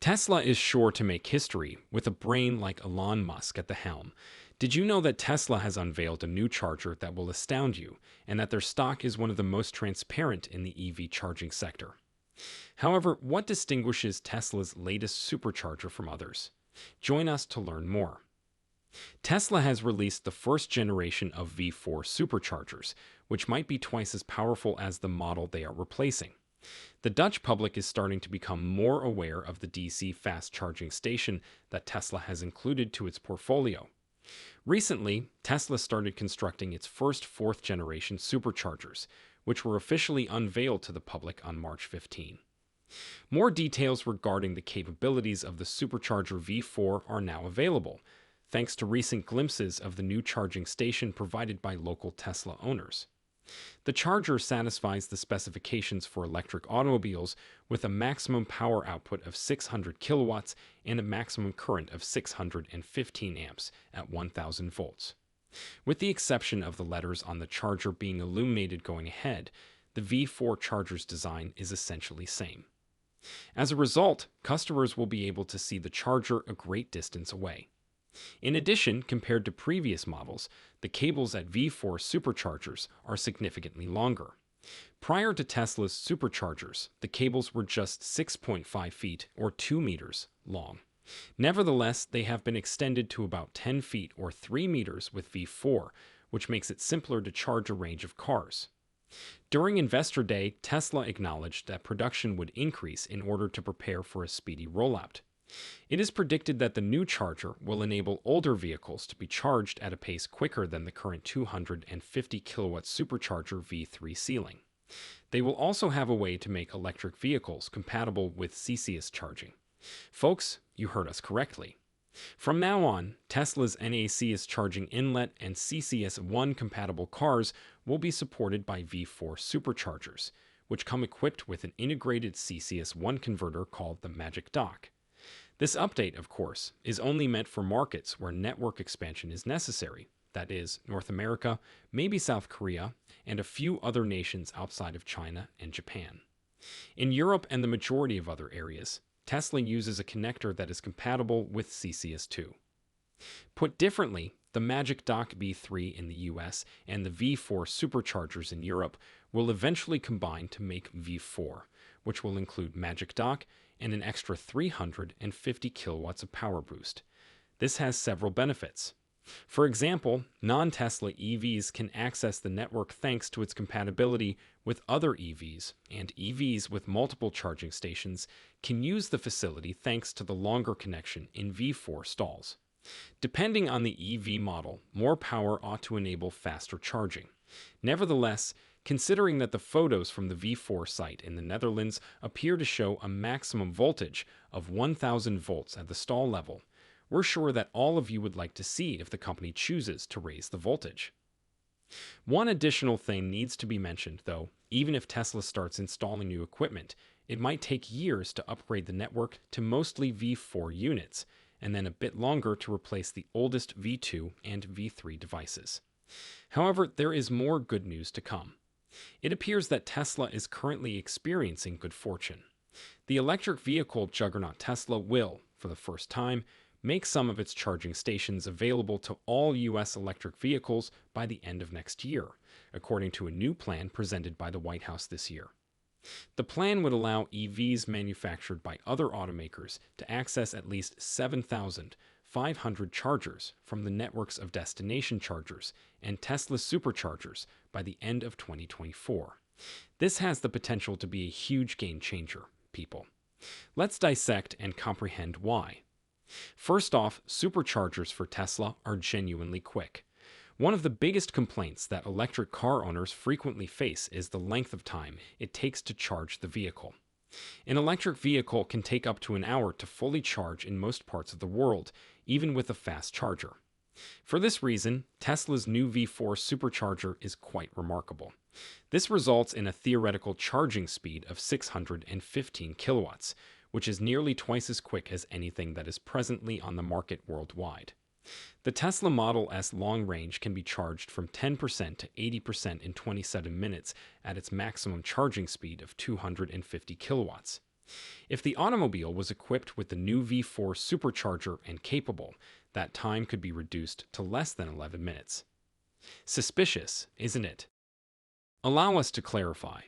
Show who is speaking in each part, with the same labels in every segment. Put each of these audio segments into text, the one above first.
Speaker 1: Tesla is sure to make history with a brain like Elon Musk at the helm. Did you know that Tesla has unveiled a new charger that will astound you, and that their stock is one of the most transparent in the EV charging sector? However, what distinguishes Tesla's latest supercharger from others? Join us to learn more. Tesla has released the first generation of V4 superchargers, which might be twice as powerful as the model they are replacing. The Dutch public is starting to become more aware of the DC fast charging station that Tesla has included to its portfolio. Recently, Tesla started constructing its first fourth generation superchargers, which were officially unveiled to the public on March 15. More details regarding the capabilities of the Supercharger V4 are now available, thanks to recent glimpses of the new charging station provided by local Tesla owners. The charger satisfies the specifications for electric automobiles with a maximum power output of 600 kilowatts and a maximum current of 615 amps at 1000 volts. With the exception of the letters on the charger being illuminated going ahead, the V4 charger's design is essentially same. As a result, customers will be able to see the charger a great distance away. In addition, compared to previous models, the cables at V4 superchargers are significantly longer. Prior to Tesla's superchargers, the cables were just 6.5 feet or 2 meters long. Nevertheless, they have been extended to about 10 feet or 3 meters with V4, which makes it simpler to charge a range of cars. During Investor Day, Tesla acknowledged that production would increase in order to prepare for a speedy rollout. It is predicted that the new charger will enable older vehicles to be charged at a pace quicker than the current 250 kilowatt supercharger V3 ceiling. They will also have a way to make electric vehicles compatible with CCS charging. Folks, you heard us correctly. From now on, Tesla's NACS charging inlet and CCS1 compatible cars will be supported by V4 superchargers, which come equipped with an integrated CCS1 converter called the Magic Dock. This update, of course, is only meant for markets where network expansion is necessary, that is, North America, maybe South Korea, and a few other nations outside of China and Japan. In Europe and the majority of other areas, Tesla uses a connector that is compatible with CCS2. Put differently, the Magic Dock V3 in the US and the V4 superchargers in Europe will eventually combine to make V4, which will include Magic Dock and an extra 350 kilowatts of power boost. This has several benefits. For example, non-Tesla EVs can access the network thanks to its compatibility with other EVs, and EVs with multiple charging stations can use the facility thanks to the longer connection in V4 stalls. Depending on the EV model, more power ought to enable faster charging. Nevertheless, considering that the photos from the V4 site in the Netherlands appear to show a maximum voltage of 1000 volts at the stall level, we're sure that all of you would like to see if the company chooses to raise the voltage. One additional thing needs to be mentioned, though. Even if Tesla starts installing new equipment, it might take years to upgrade the network to mostly V4 units, and then a bit longer to replace the oldest V2 and V3 devices. However, there is more good news to come. It appears that Tesla is currently experiencing good fortune. The electric vehicle juggernaut Tesla will, for the first time, make some of its charging stations available to all U.S. electric vehicles by the end of next year, according to a new plan presented by the White House this year. The plan would allow EVs manufactured by other automakers to access at least 7,500 chargers from the networks of destination chargers and Tesla superchargers by the end of 2024. This has the potential to be a huge game changer, people. Let's dissect and comprehend why. First off, superchargers for Tesla are genuinely quick. One of the biggest complaints that electric car owners frequently face is the length of time it takes to charge the vehicle. An electric vehicle can take up to an hour to fully charge in most parts of the world, even with a fast charger. For this reason, Tesla's new V4 supercharger is quite remarkable. This results in a theoretical charging speed of 615 kilowatts, which is nearly twice as quick as anything that is presently on the market worldwide. The Tesla Model S long range can be charged from 10% to 80% in 27 minutes at its maximum charging speed of 250 kilowatts. If the automobile was equipped with the new V4 supercharger and capable, that time could be reduced to less than 11 minutes. Suspicious, isn't it? Allow us to clarify.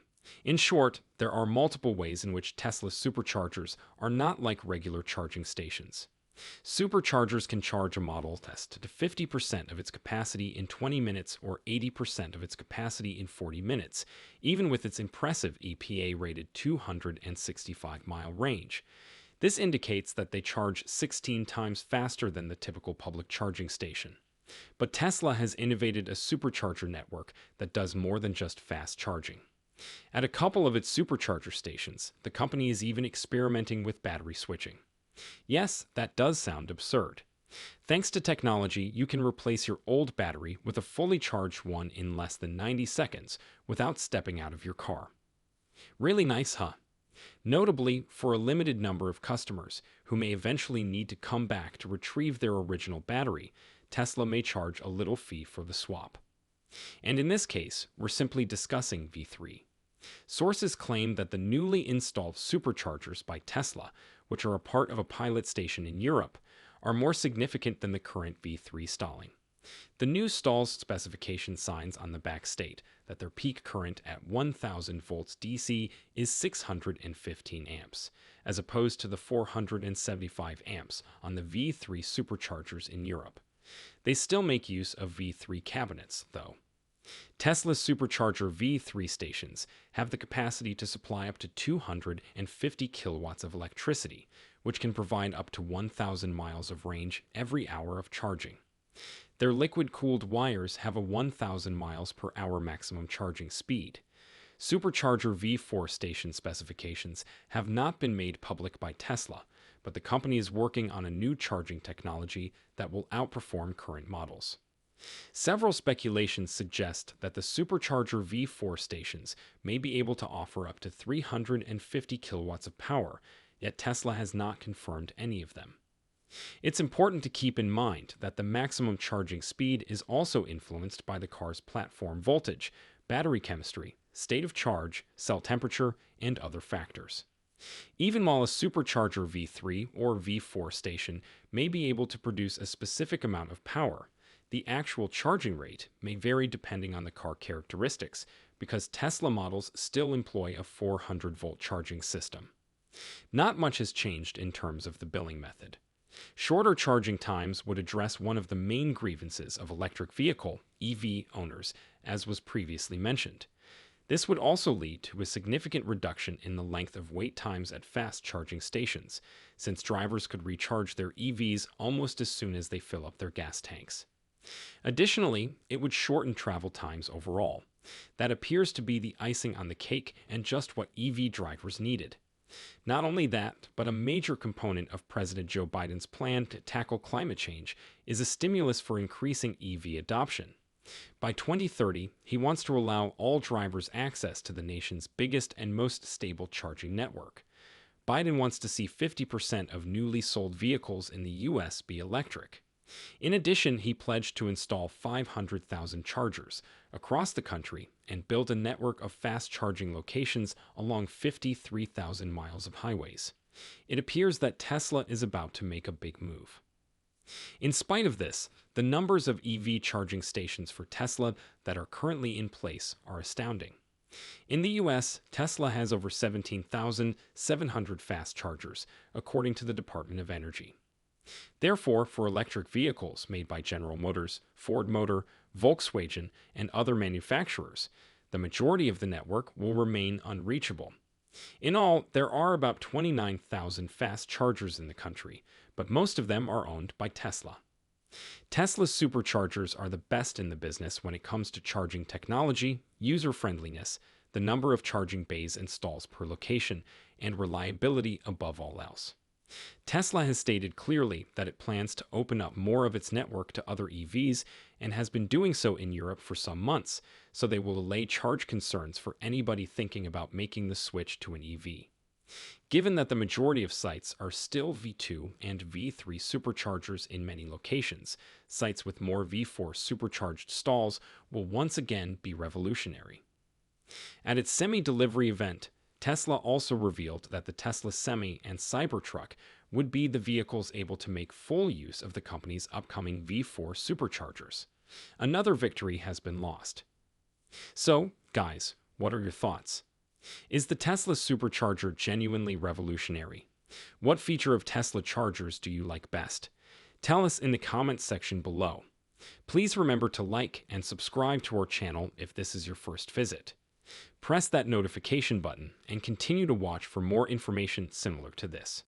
Speaker 1: In short, there are multiple ways in which Tesla's superchargers are not like regular charging stations. Superchargers can charge a Model S to 50% of its capacity in 20 minutes or 80% of its capacity in 40 minutes, even with its impressive EPA-rated 265-mile range. This indicates that they charge 16 times faster than the typical public charging station. But Tesla has innovated a supercharger network that does more than just fast charging. At a couple of its supercharger stations, the company is even experimenting with battery switching. Yes, that does sound absurd. Thanks to technology, you can replace your old battery with a fully charged one in less than 90 seconds without stepping out of your car. Really nice, huh? Notably, for a limited number of customers who may eventually need to come back to retrieve their original battery, Tesla may charge a little fee for the swap. And in this case, we're simply discussing V3. Sources claim that the newly installed superchargers by Tesla, which are a part of a pilot station in Europe, are more significant than the current V3 stalling. The new stall's specification signs on the back state that their peak current at 1000 volts DC is 615 amps, as opposed to the 475 amps on the V3 superchargers in Europe. They still make use of V3 cabinets, though. Tesla's supercharger V3 stations have the capacity to supply up to 250 kilowatts of electricity, which can provide up to 1,000 miles of range every hour of charging. Their liquid-cooled wires have a 1,000 miles per hour maximum charging speed. Supercharger V4 station specifications have not been made public by Tesla, but the company is working on a new charging technology that will outperform current models. Several speculations suggest that the supercharger V4 stations may be able to offer up to 350 kilowatts of power, yet Tesla has not confirmed any of them. It's important to keep in mind that the maximum charging speed is also influenced by the car's platform voltage, battery chemistry, state of charge, cell temperature, and other factors. Even while a supercharger V3 or V4 station may be able to produce a specific amount of power, the actual charging rate may vary depending on the car characteristics, because Tesla models still employ a 400-volt charging system. Not much has changed in terms of the billing method. Shorter charging times would address one of the main grievances of electric vehicle (EV) owners, as was previously mentioned. This would also lead to a significant reduction in the length of wait times at fast charging stations, since drivers could recharge their EVs almost as soon as they fill up their gas tanks. Additionally, it would shorten travel times overall. That appears to be the icing on the cake and just what EV drivers needed. Not only that, but a major component of President Joe Biden's plan to tackle climate change is a stimulus for increasing EV adoption. By 2030, he wants to allow all drivers access to the nation's biggest and most stable charging network. Biden wants to see 50% of newly sold vehicles in the U.S. be electric. In addition, he pledged to install 500,000 chargers across the country and build a network of fast charging locations along 53,000 miles of highways. It appears that Tesla is about to make a big move. In spite of this, the numbers of EV charging stations for Tesla that are currently in place are astounding. In the US, Tesla has over 17,700 fast chargers, according to the Department of Energy. Therefore, for electric vehicles made by General Motors, Ford Motor, Volkswagen, and other manufacturers, the majority of the network will remain unreachable. In all, there are about 29,000 fast chargers in the country, but most of them are owned by Tesla. Tesla's superchargers are the best in the business when it comes to charging technology, user-friendliness, the number of charging bays and stalls per location, and reliability above all else. Tesla has stated clearly that it plans to open up more of its network to other EVs and has been doing so in Europe for some months, so they will allay charge concerns for anybody thinking about making the switch to an EV. Given that the majority of sites are still V2 and V3 superchargers in many locations, sites with more V4 supercharged stalls will once again be revolutionary. At its semi-delivery event, Tesla also revealed that the Tesla Semi and Cybertruck would be the vehicles able to make full use of the company's upcoming V4 superchargers. Another victory has been lost. So, guys, what are your thoughts? Is the Tesla supercharger genuinely revolutionary? What feature of Tesla chargers do you like best? Tell us in the comments section below. Please remember to like and subscribe to our channel if this is your first visit. Press that notification button and continue to watch for more information similar to this.